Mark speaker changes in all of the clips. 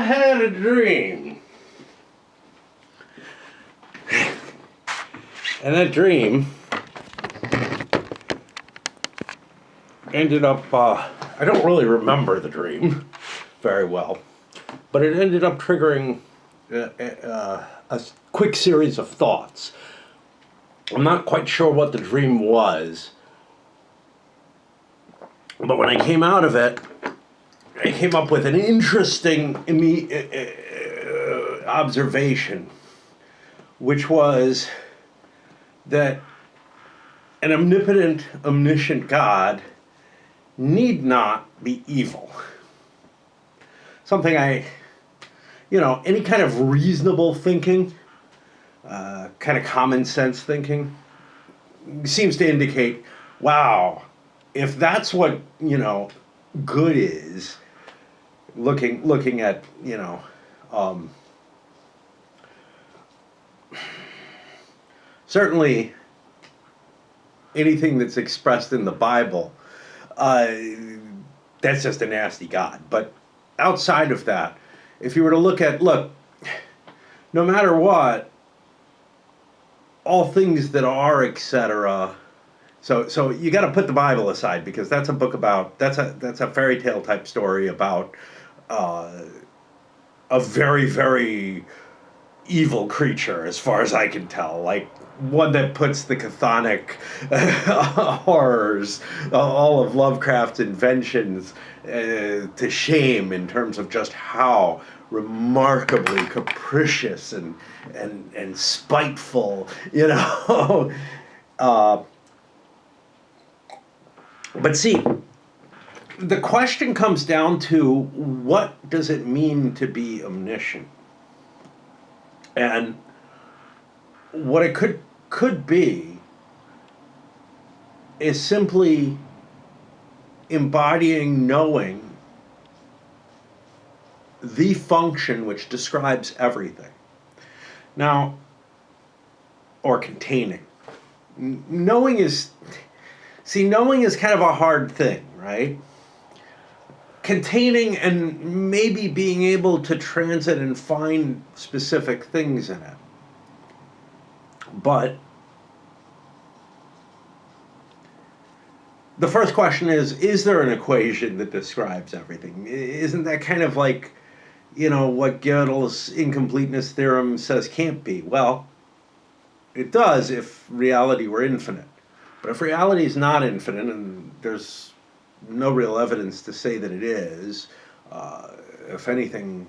Speaker 1: had a dream. And that dream ended up, I don't really remember the dream very well, but it ended up triggering a quick series of thoughts. I'm not quite sure what the dream was, but when I came out of it, I came up with an interesting observation, which was that an omnipotent, omniscient God need not be evil. Something any kind of reasonable thinking, kind of common sense thinking, seems to indicate, wow, if that's what, good is, looking at, certainly anything that's expressed in the Bible, that's just a nasty God. But outside of that, if you were to look, no matter what, all things that are, etc. So you got to put the Bible aside, because that's a book about, that's a fairy tale type story about a very, very evil creature, as far as I can tell, like one that puts the chthonic horrors, all of Lovecraft's inventions, to shame in terms of just how remarkably capricious and spiteful, But see, the question comes down to, what does it mean to be omniscient? And what it could be is simply embodying knowing the function which describes everything. Now, or containing. Knowing is kind of a hard thing, right? Containing and maybe being able to transit and find specific things in it. But the first question is there an equation that describes everything? Isn't that kind of like, what Gödel's incompleteness theorem says can't be? Well, it does if reality were infinite. But if reality is not infinite, and there's no real evidence to say that it is, if anything,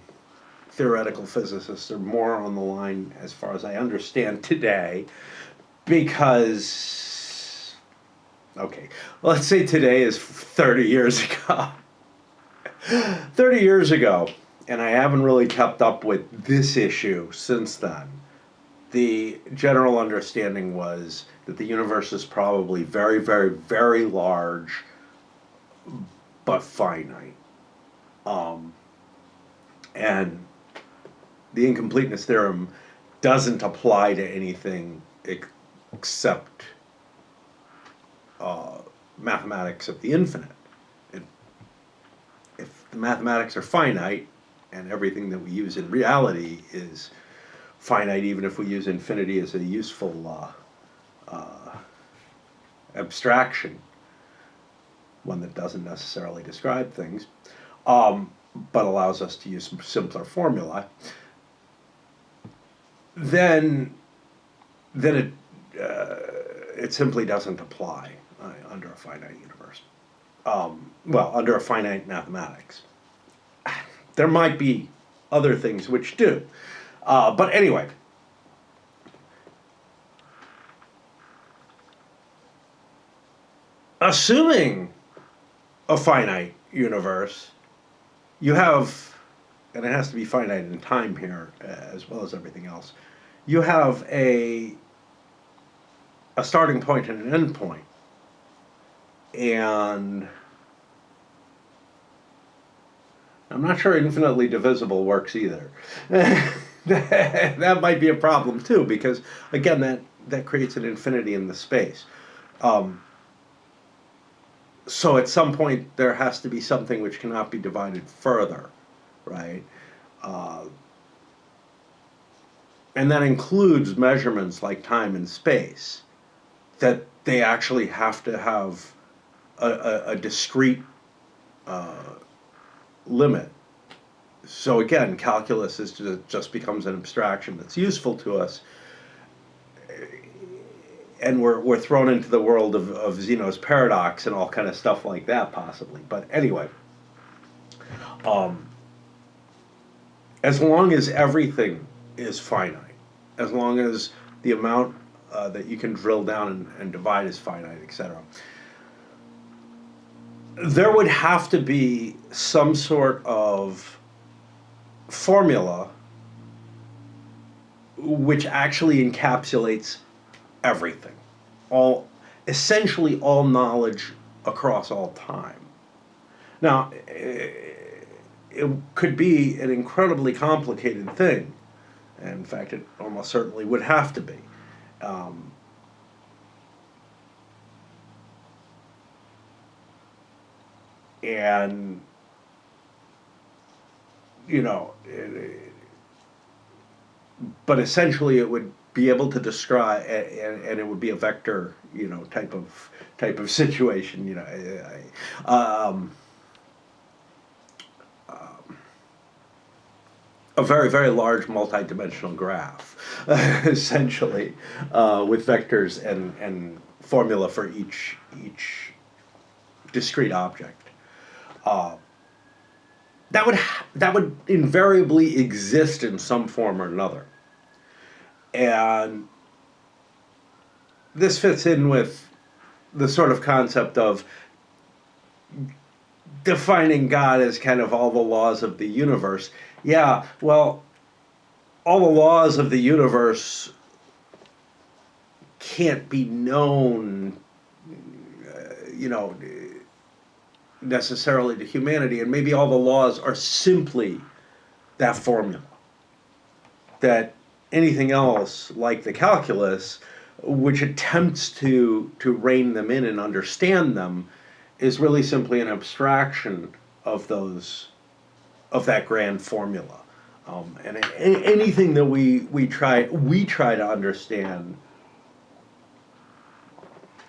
Speaker 1: theoretical physicists are more on the line, as far as I understand today, because, okay, let's say today is 30 years ago. 30 years ago, and I haven't really kept up with this issue since then, the general understanding was that the universe is probably very, very, very large, but finite. And the incompleteness theorem doesn't apply to anything except mathematics of the infinite. If the mathematics are finite, and everything that we use in reality is finite, even if we use infinity as a useful abstraction, one that doesn't necessarily describe things, but allows us to use some simpler formula, then it simply doesn't apply under a finite universe. Under a finite mathematics. There might be other things which do. But anyway, assuming a finite universe, you have, and it has to be finite in time here as well as everything else, you have a starting point and an end point. And I'm not sure infinitely divisible works either. That might be a problem too, because again, that creates an infinity in the space. So at some point there has to be something which cannot be divided further, right? Uh, and that includes measurements like time and space, that they actually have to have a discrete uh, limit. So again, calculus just becomes an abstraction that's useful to us, and we're thrown into the world of Zeno's paradox and all kind of stuff like that, possibly. But anyway, um, as long as everything is finite, as long as the amount that you can drill down and divide is finite, etc., there would have to be some sort of formula which actually encapsulates everything, all essentially all knowledge across all time. Now, it could be an incredibly complicated thing. In fact, it almost certainly would have to be. Um, and, you know, but essentially it would be able to describe, and it would be a vector, type of situation, a very, very large multi-dimensional graph, essentially, with vectors and formula for each discrete object. Uh, that would invariably exist in some form or another, and this fits in with the sort of concept of defining God as kind of all the laws of the universe. Yeah, well, all the laws of the universe can't be known, necessarily to humanity, and maybe all the laws are simply that formula. That anything else, like the calculus, which attempts to rein them in and understand them, is really simply an abstraction of that grand formula. And anything that we try to understand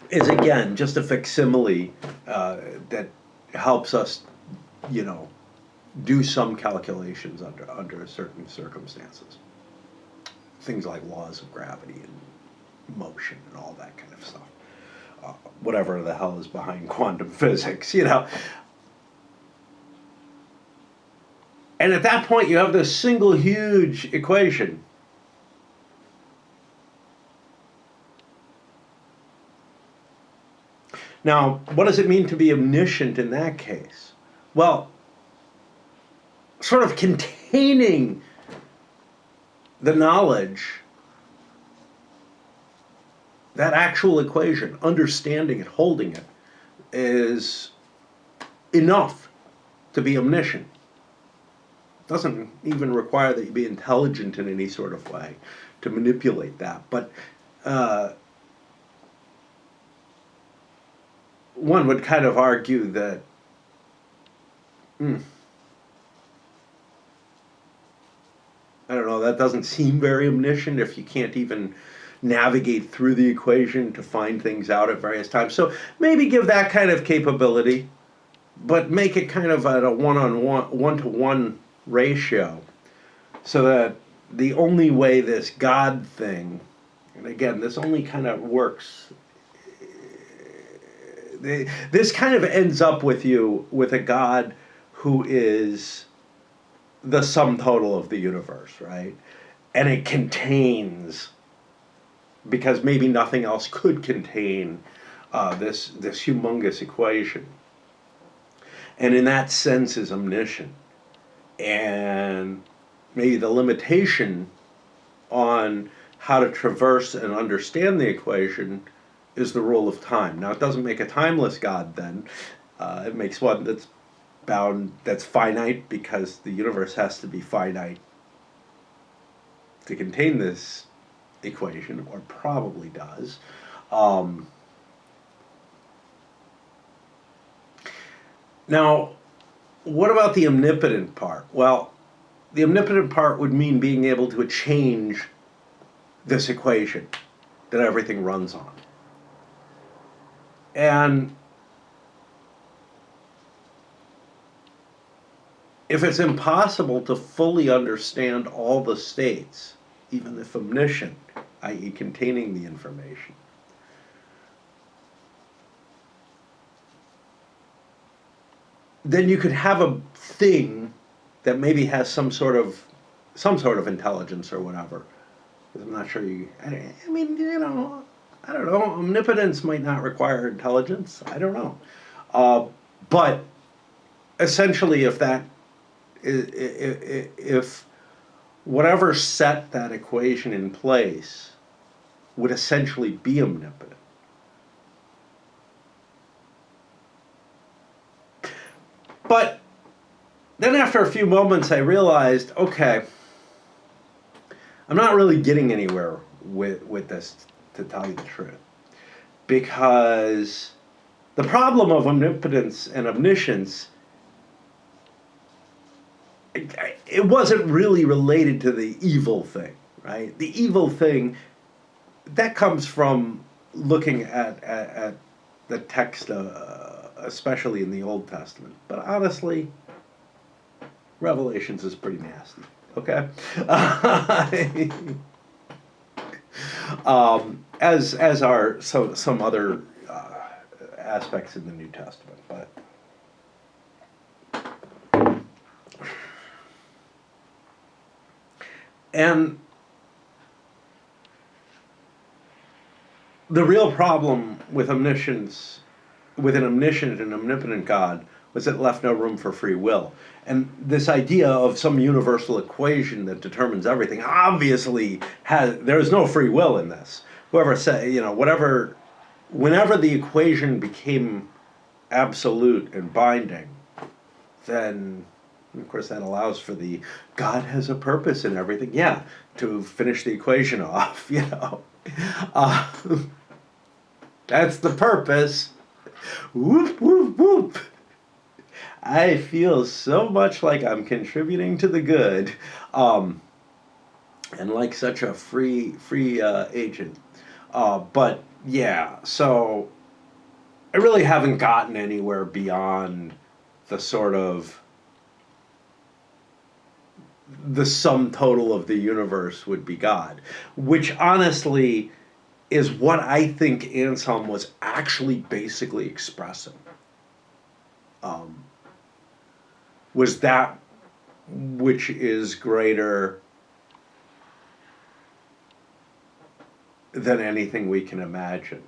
Speaker 1: is again just a facsimile that helps us, do some calculations under certain circumstances. Things like laws of gravity and motion and all that kind of stuff. Whatever the hell is behind quantum physics, And at that point, you have this single huge equation. Now, what does it mean to be omniscient in that case? Well, sort of containing the knowledge, that actual equation, understanding it, holding it, is enough to be omniscient. Doesn't even require that you be intelligent in any sort of way to manipulate that. But one would kind of argue that I don't know, that doesn't seem very omniscient if you can't even navigate through the equation to find things out at various times. So maybe give that kind of capability, but make it kind of at a one-to-one ratio, so that the only way this God thing, and again, this only kind of works, this kind of ends up with a God who is the sum total of the universe, right? And it contains, because maybe nothing else could contain, this humongous equation, and in that sense is omniscient. And maybe the limitation on how to traverse and understand the equation is the rule of time. Now, it doesn't make a timeless God then. It makes one that's finite, because the universe has to be finite to contain this equation, or probably does. Now, what about the omnipotent part? Well, the omnipotent part would mean being able to change this equation that everything runs on. And if it's impossible to fully understand all the states, even if omniscient, i.e. containing the information, then you could have a thing that maybe has some sort of intelligence or whatever. I'm not sure I mean, I don't know. Omnipotence might not require intelligence. I don't know. But essentially, if whatever set that equation in place would essentially be omnipotent. But then after a few moments, I realized, okay, I'm not really getting anywhere with this, to tell you the truth. Because the problem of omnipotence and omniscience, it wasn't really related to the evil thing, right? The evil thing, that comes from looking at the text, especially in the Old Testament. But honestly, Revelations is pretty nasty. Okay, as are some other aspects in the New Testament, and the real problem with omniscience, with an omniscient and omnipotent God, was it left no room for free will. And this idea of some universal equation that determines everything obviously there's no free will in this. Whoever said, whenever the equation became absolute and binding, then of course that allows for the God has a purpose in everything. Yeah, to finish the equation off, that's the purpose. Whoop, whoop, whoop. I feel so much like I'm contributing to the good, and like such a free agent. But yeah, so I really haven't gotten anywhere beyond the sort of the sum total of the universe would be God, which honestly is what I think Anselm was actually basically expressing. Was that which is greater than anything we can imagine.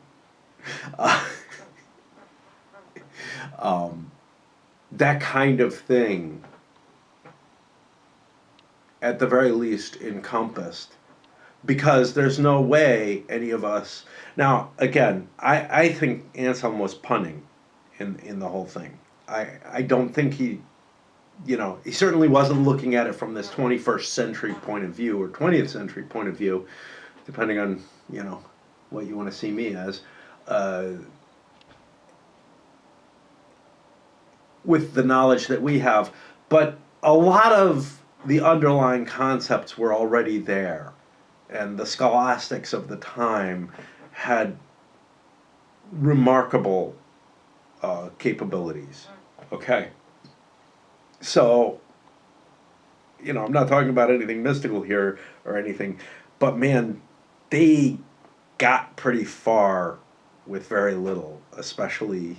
Speaker 1: That kind of thing, at the very least, encompassed. Because there's no way any of us... Now, again, I think Anselm was punning in the whole thing. I don't think he certainly wasn't looking at it from this 21st century point of view or 20th century point of view, depending on, what you want to see me as, with the knowledge that we have. But a lot of the underlying concepts were already there. And the scholastics of the time had remarkable capabilities. Okay? So, I'm not talking about anything mystical here or anything, but man, they got pretty far with very little, especially,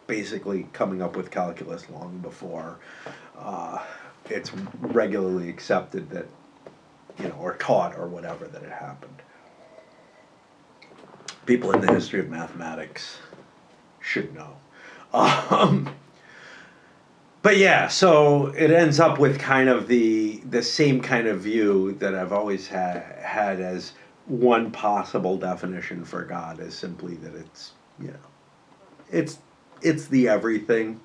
Speaker 1: basically coming up with calculus long before it's regularly accepted that, or taught or whatever, that it happened. People in the history of mathematics should know. But yeah, so it ends up with kind of the same kind of view that I've always had as one possible definition for God, is simply that it's the everything,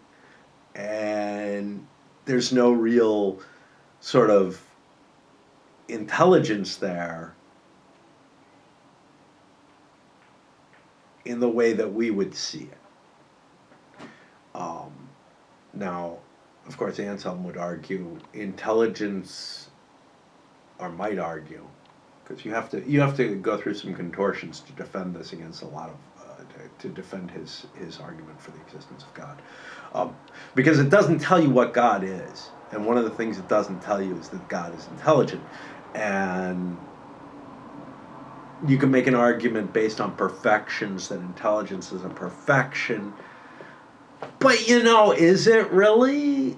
Speaker 1: and there's no real sort of intelligence there in the way that we would see it. Now, of course, Anselm would argue intelligence, or might argue, because you have to go through some contortions to defend this against a lot of to defend his argument for the existence of God, because it doesn't tell you what God is, and one of the things it doesn't tell you is that God is intelligent, and you can make an argument based on perfections that intelligence is a perfection. But is it really?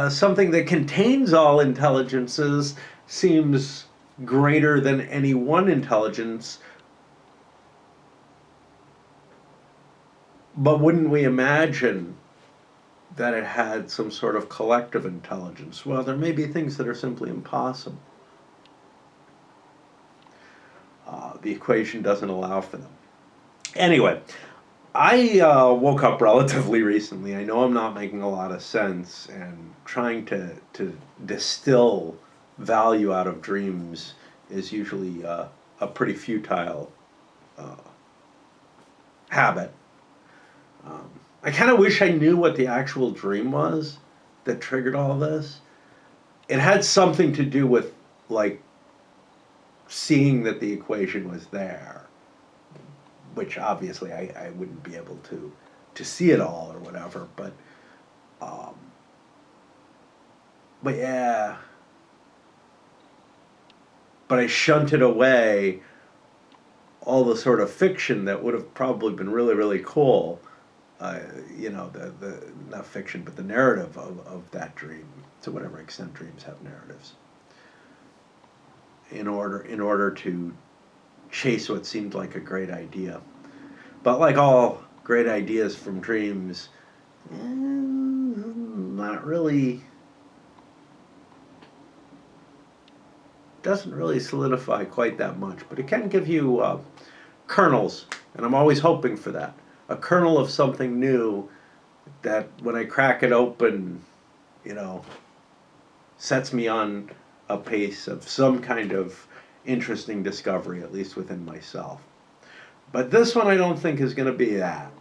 Speaker 1: Something that contains all intelligences seems greater than any one intelligence. But wouldn't we imagine that it had some sort of collective intelligence? Well, there may be things that are simply impossible. The equation doesn't allow for them. Anyway, I woke up relatively recently. I know I'm not making a lot of sense, and trying to distill value out of dreams is usually a pretty futile habit. I kind of wish I knew what the actual dream was that triggered all this. It had something to do with, like, seeing that the equation was there, which obviously I wouldn't be able to see it all or whatever, but yeah. But I shunted away all the sort of fiction that would have probably been really, really cool. The not fiction, but the narrative of that dream, to whatever extent dreams have narratives, in order to chase what seemed like a great idea. But like all great ideas from dreams, not really, doesn't really solidify quite that much, but it can give you kernels, and I'm always hoping for that. A kernel of something new that, when I crack it open, sets me on a pace of some kind of interesting discovery, at least within myself. But this one I don't think is going to be that.